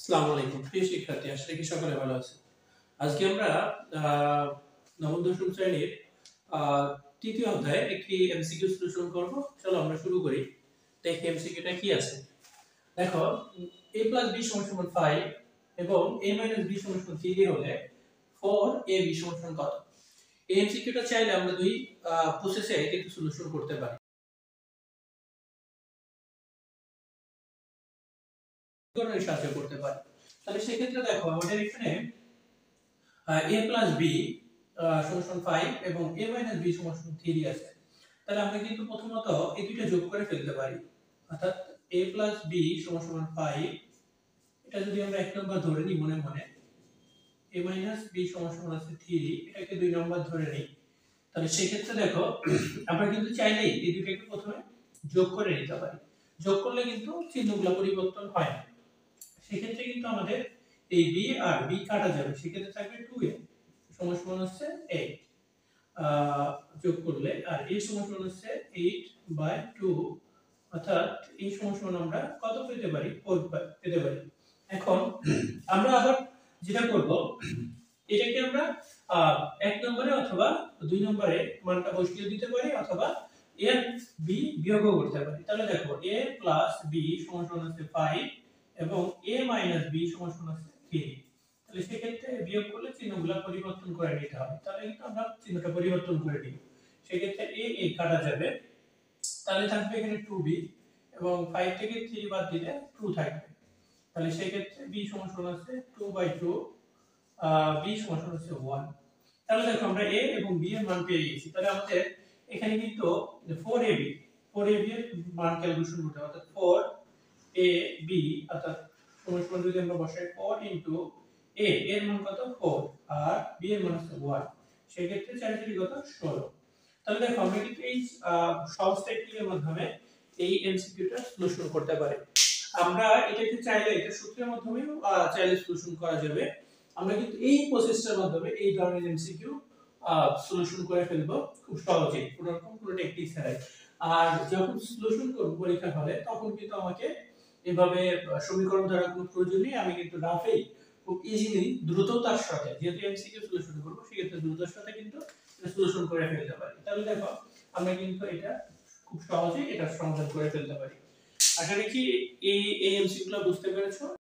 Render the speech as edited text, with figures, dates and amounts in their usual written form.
আসসালামু আলাইকুম প্রিয় শিক্ষার্থী, আশা করি সকলে ভালো আছেন। আজকে আমরা আহ, নবম দশম শ্রেণীর আহ, তৃতীয় অধ্যায়ে একটি এমসিকিউ সলিউশন করব। চলো আমরা শুরু করি। দেখি এমসিকিউটা কি আছে। দেখো, a + b = 5 এবং a - b = 3 হলে 4ab = কত? এই এমসিকিউটা চাইলে আমরা দুই প্রসেসে কিন্তু সলিউশন করতে পারি, গণনের সাহায্যে করতে পারি। তাহলে সেক্ষেত্রে দেখো আমাদের এখানে a + b = 5 এবং a - b = 3 আছে। তাহলে আমরা কিন্তু প্রথমত এই দুইটা যোগ করে ফেলতে পারি। অর্থাৎ a + b = 5, এটা যদি আমরা এক নম্বর ধরে নিই মনে মনে, a - b = 3, এটাকে দুই নম্বর ধরে নিই। তাহলে সেই ক্ষেত্রে দেখো আমরা কিন্তু চাইলেই এই দুইটাকে প্রথমে যোগ করে নিতে পারি। যোগ করলে কিন্তু চিহ্নগুলো পরিবর্তন হয় না। সেই ক্ষেত্রে কিন্তু আমাদের এই b আর b কাটা যাবে। সেই ক্ষেত্রে থাকবে 2a = হচ্ছে 8 যোগ করলে, আর a = হচ্ছে 8/2, অর্থাৎ এই সমান আমরা কত পেতে পারি? 4 পেতে পারি। এখন আমরা আবার যেটা করব, এটাকে আমরা এক নম্বরে অথবা দুই নম্বরে মানটা বসিয়ে দিতে পারি, অথবা a আর b বিয়োগও করতে পারি। তাহলে দেখো a + b = হচ্ছে 5 এবং a - b = হচ্ছে 3। তাহলে সেক্ষেত্রে বিয়োগ করলে চিহ্নগুলো পরিবর্তন করে নিতে হবে। তাহলে কিন্তু আমরা চিহ্নটা পরিবর্তন করে নিব। সেক্ষেত্রে a কাটা যাবে, তাহলে থাকবে এখানে 2b এবং 5 থেকে 3 বাদ দিলে 2 থাকবে। তাহলে সেই ক্ষেত্রে b = হচ্ছে 2/2, b = হচ্ছে 1। তাহলে দেখো আমরা a এবং b এর মান পেয়ে গেছি। তাহলে আমাদের এখানে কিন্তু 4ab এর মান ক্যালকুলেশন করতে হবে। অর্থাৎ 4ab অর্থাৎ সমান যদি আমরা বসাই 4 a এর মান কত? 4, আর b এর মান হচ্ছে 1। সেই ক্ষেত্রে 4 4 কত? 16। তাহলে দেখো আমরা কিন্তু এই সহজ টেকনিকের মাধ্যমে এই এমসিকিউটা সলিউশন করতে পারি। আমরা এটাকে চাইলে এটা সূত্রের মাধ্যমেও চাইলে সলিউশন করা যাবে। আমরা কিন্তু এই প্রসেসটার মাধ্যমে এই ধরনের এমসিকিউ সলিউশন করে ফেলবো খুব সহজেই, কোনো রকম কোনো টেকনিক ছাড়াই। আর যখন সলিউশন করব পরীক্ষার হলে, তখন কিন্তু আমাকে এভাবে সমীকরণ ধরার কোনো প্রয়োজন নেই। আমি কিন্তু রাফেই খুব ইজিলি দ্রুততার সাথে, যেহেতু এমসিকিউ সলিউশন করব, সেক্ষেত্রে দ্রুততার সাথে কিন্তু সলিউশন করে ফেলতে পারি। তাহলে দেখো আমরা কিন্তু এটা খুব সহজেই এটা সমাধান করে ফেলতে পারি। আশা রাখি এই এমসিকিউগুলো বুঝতে পেরেছো।